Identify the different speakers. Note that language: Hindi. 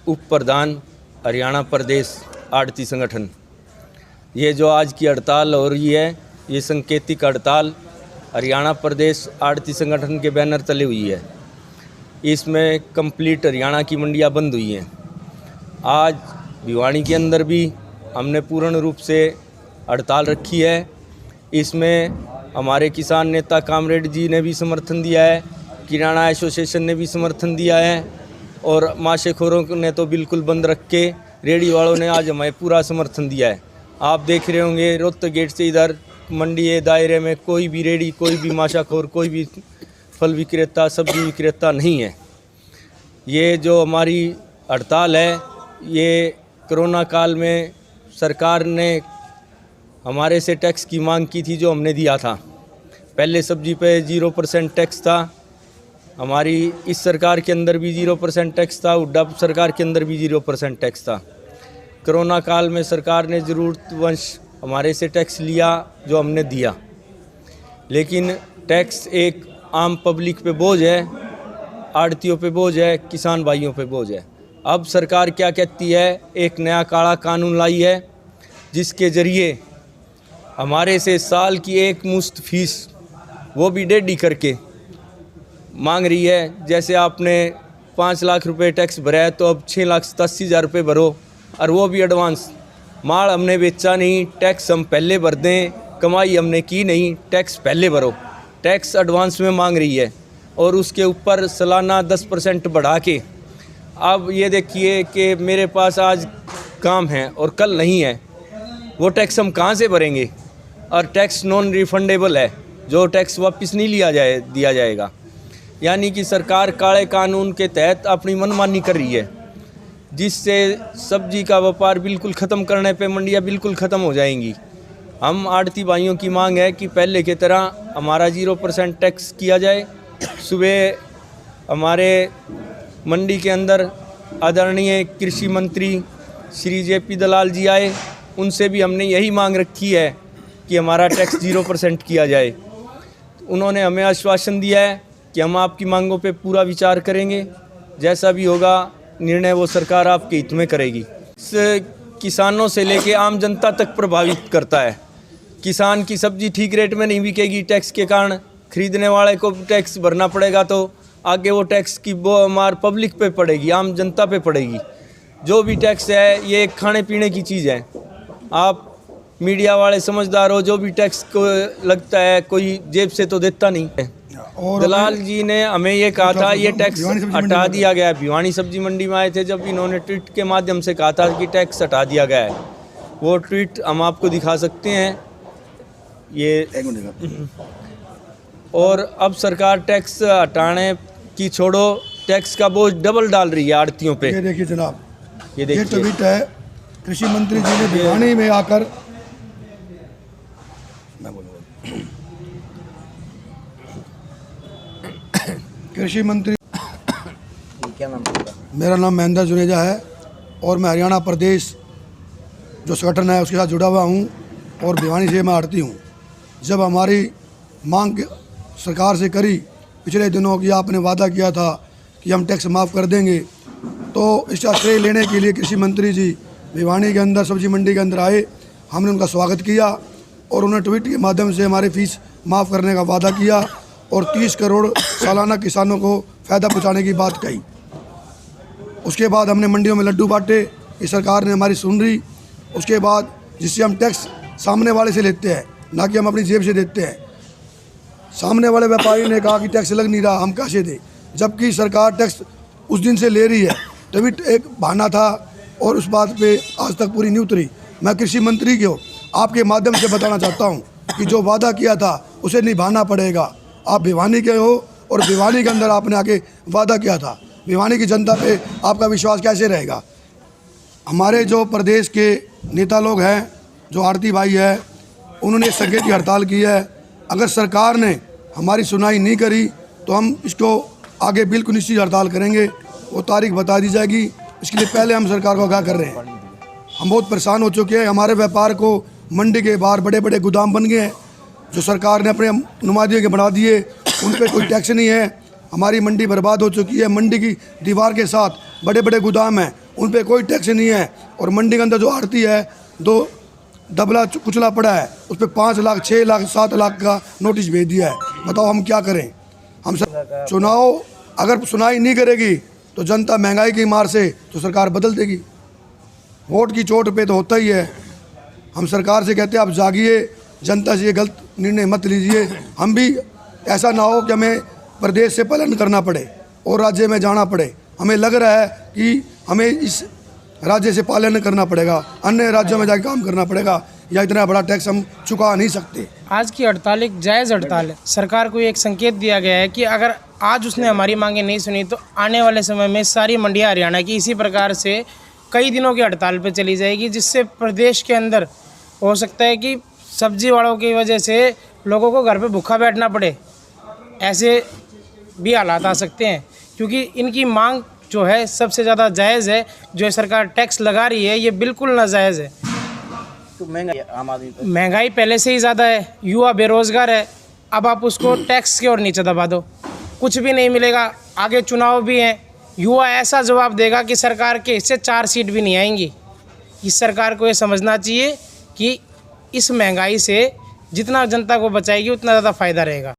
Speaker 1: उप प्रधान हरियाणा प्रदेश आढ़ती संगठन। ये जो आज की हड़ताल हो रही है, ये सांकेतिक हड़ताल हरियाणा प्रदेश आढ़ती संगठन के बैनर तले हुई है। इसमें कंप्लीट हरियाणा की मंडियां बंद हुई हैं। आज भिवानी के अंदर भी हमने पूर्ण रूप से हड़ताल रखी है। इसमें हमारे किसान नेता कामरेड जी ने भी समर्थन दिया है, किराना एसोसिएशन ने भी समर्थन दिया है और माशेखोरों ने तो बिल्कुल बंद रख के रेडी वालों ने आज हमें पूरा समर्थन दिया है। आप देख रहे होंगे रोहतक गेट से इधर मंडी के दायरे में कोई भी रेडी, कोई भी माशाखोर, कोई भी फल विक्रेता, सब्जी विक्रेता नहीं है। ये जो हमारी हड़ताल है, ये कोरोना काल में सरकार ने हमारे से टैक्स की मांग की थी, जो हमने दिया था। पहले सब्जी पे 0% टैक्स था, हमारी इस सरकार के अंदर भी 0% टैक्स था, हुड्डा सरकार के अंदर भी 0% टैक्स था। कोरोना काल में सरकार ने ज़रूरतवश हमारे से टैक्स लिया, जो हमने दिया, लेकिन टैक्स एक आम पब्लिक पे बोझ है, आड़तियों पे बोझ है, किसान भाइयों पे बोझ है। अब सरकार क्या कहती है, एक नया काला कानून लाई है जिसके ज़रिए हमारे से साल की एक मुश्त फीस, वो भी डेढ़ी करके मांग रही है। जैसे आपने 5 लाख रुपए टैक्स भरा है तो अब 6,87,000 रुपये भरो, और वो भी एडवांस। माल हमने बेचा नहीं, टैक्स हम पहले भर दें, कमाई हमने की नहीं, टैक्स पहले भरो। टैक्स एडवांस में मांग रही है और उसके ऊपर सालाना 10% बढ़ा के। अब ये देखिए कि मेरे पास आज काम है और कल नहीं है, वो टैक्स हम कहाँ से भरेंगे? और टैक्स नॉन रिफंडेबल है, जो टैक्स वापस नहीं दिया जाएगा। यानी कि सरकार काले कानून के तहत अपनी मनमानी कर रही है, जिससे सब्जी का व्यापार बिल्कुल ख़त्म करने पे मंडियाँ बिल्कुल ख़त्म हो जाएंगी। हम आड़ती भाइयों की मांग है कि पहले की तरह हमारा 0% टैक्स किया जाए। सुबह हमारे मंडी के अंदर आदरणीय कृषि मंत्री श्री JP दलाल जी आए, उनसे भी हमने यही मांग रखी है कि हमारा टैक्स 0% किया जाए। उन्होंने हमें आश्वासन दिया है कि हम आपकी मांगों पे पूरा विचार करेंगे, जैसा भी होगा निर्णय वो सरकार आपके हित में करेगी। इस किसानों से लेके आम जनता तक प्रभावित करता है। किसान की सब्जी ठीक रेट में नहीं बिकेगी टैक्स के कारण, खरीदने वाले को टैक्स भरना पड़ेगा, तो आगे वो टैक्स की वो हमार पब्लिक पे पड़ेगी, आम जनता पे पड़ेगी। जो भी टैक्स है ये खाने पीने की चीज़ है। आप मीडिया वाले समझदार हो, जो भी टैक्स को लगता है कोई जेब से तो देता नहीं है। दलाल जी ने हमें ये कहा था ये टैक्स हटा दिया गया है। भिवानी सब्जी मंडी में आए थे जब इन्होंने ट्वीट के माध्यम से कहा था कि टैक्स हटा दिया गया है। वो ट्वीट हम आपको दिखा सकते हैं ये। और अब सरकार टैक्स हटाने की छोड़ो, टैक्स का बोझ डबल डाल रही है आड़तियों पे।
Speaker 2: ये देखिए जनाब,
Speaker 1: ये देखिए
Speaker 2: ट्वीट है कृषि मंत्री जी ने भिवानी में आकर, मैं बोलूँगा कृषि मंत्री,
Speaker 1: क्या नाम?
Speaker 2: मेरा नाम महेंद्र जुनेजा है और मैं हरियाणा प्रदेश जो संगठन है उसके साथ जुड़ा हुआ हूँ और भिवानी से मैं आड़ती हूँ। जब हमारी मांग सरकार से करी पिछले दिनों की, आपने वादा किया था कि हम टैक्स माफ़ कर देंगे, तो इसका श्रेय लेने के लिए कृषि मंत्री जी भिवानी के अंदर सब्जी मंडी के अंदर आए। हमने उनका स्वागत किया और उन्होंने ट्वीट के माध्यम से हमारी फ़ीस माफ़ करने का वादा किया और 30 करोड़ सालाना किसानों को फ़ायदा पहुंचाने की बात कही। उसके बाद हमने मंडियों में लड्डू बांटे, ये सरकार ने हमारी सुन रही। उसके बाद जिससे हम टैक्स सामने वाले से लेते हैं, ना कि हम अपनी जेब से देते हैं। सामने वाले व्यापारी ने कहा कि टैक्स लग नहीं रहा, हम कैसे दें, जबकि सरकार टैक्स उस दिन से ले रही है। ट्वीट एक बहाना था और उस बात पे आज तक पूरी नहीं उतरी। मैं कृषि मंत्री को आपके माध्यम से बताना चाहता हूँ कि जो वादा किया था उसे निभाना पड़ेगा। आप भिवानी के हो और भिवानी के अंदर आपने आके वादा किया था, भिवानी की जनता पे आपका विश्वास कैसे रहेगा? हमारे जो प्रदेश के नेता लोग हैं, जो आड़ती भाई है, उन्होंने संकेत की हड़ताल की है। अगर सरकार ने हमारी सुनाई नहीं करी तो हम इसको आगे बिल्कुल निश्चित हड़ताल करेंगे। वो तारीख बता दी जाएगी, इसके लिए पहले हम सरकार को आगाह कर रहे हैं। हम बहुत परेशान हो चुके हैं। हमारे व्यापार को मंडी के बाहर बड़े बड़े गोदाम बन गए हैं, जो सरकार ने अपने नुमाइंदे के बना दिए, उन पर कोई टैक्स नहीं है। हमारी मंडी बर्बाद हो चुकी है। मंडी की दीवार के साथ बड़े बड़े गोदाम हैं उन पे कोई टैक्स नहीं है। और मंडी के अंदर जो आड़ती है, दो दबला कुचला पड़ा है, उस पर 5 लाख 6 लाख 7 लाख का नोटिस भेज दिया है। बताओ हम क्या करें? हम सब चुनाव अगर सुनाई नहीं करेगी तो जनता महंगाई की मार से तो सरकार बदल देगी। वोट की चोट पे तो होता ही है। हम सरकार से कहते हैं आप जागिए, जनता से ये गलत निर्णय मत लीजिए। हम भी ऐसा ना हो कि हमें प्रदेश से पलायन करना पड़े और राज्य में जाना पड़े। हमें लग रहा है कि हमें इस राज्य से पालन करना पड़ेगा, अन्य राज्यों में जाकर काम करना पड़ेगा, या इतना बड़ा टैक्स हम चुका नहीं सकते।
Speaker 3: आज की हड़ताल एक जायज़ हड़ताल है। सरकार को एक संकेत दिया गया है कि अगर आज उसने हमारी मांगें नहीं सुनी तो आने वाले समय में सारी मंडियां हरियाणा की इसी प्रकार से कई दिनों की हड़ताल पर चली जाएगी, जिससे प्रदेश के अंदर हो सकता है कि सब्जी वालों की वजह से लोगों को घर पे भूखा बैठना पड़े। ऐसे भी हालात आ सकते हैं, क्योंकि इनकी मांग जो है सबसे ज़्यादा जायज़ है। जो सरकार टैक्स लगा रही है ये बिल्कुल नाजायज़ है।
Speaker 4: तो महंगाई आम आदमी पर
Speaker 3: महंगाई पहले से ही ज़्यादा है, युवा बेरोज़गार है, अब आप उसको टैक्स के और नीचे दबा दो, कुछ भी नहीं मिलेगा। आगे चुनाव भी हैं, युवा ऐसा जवाब देगा कि सरकार के हिस्से 4 सीट भी नहीं आएंगी। इस सरकार को ये समझना चाहिए कि इस महंगाई से जितना जनता को बचाएगी उतना ज़्यादा फ़ायदा रहेगा।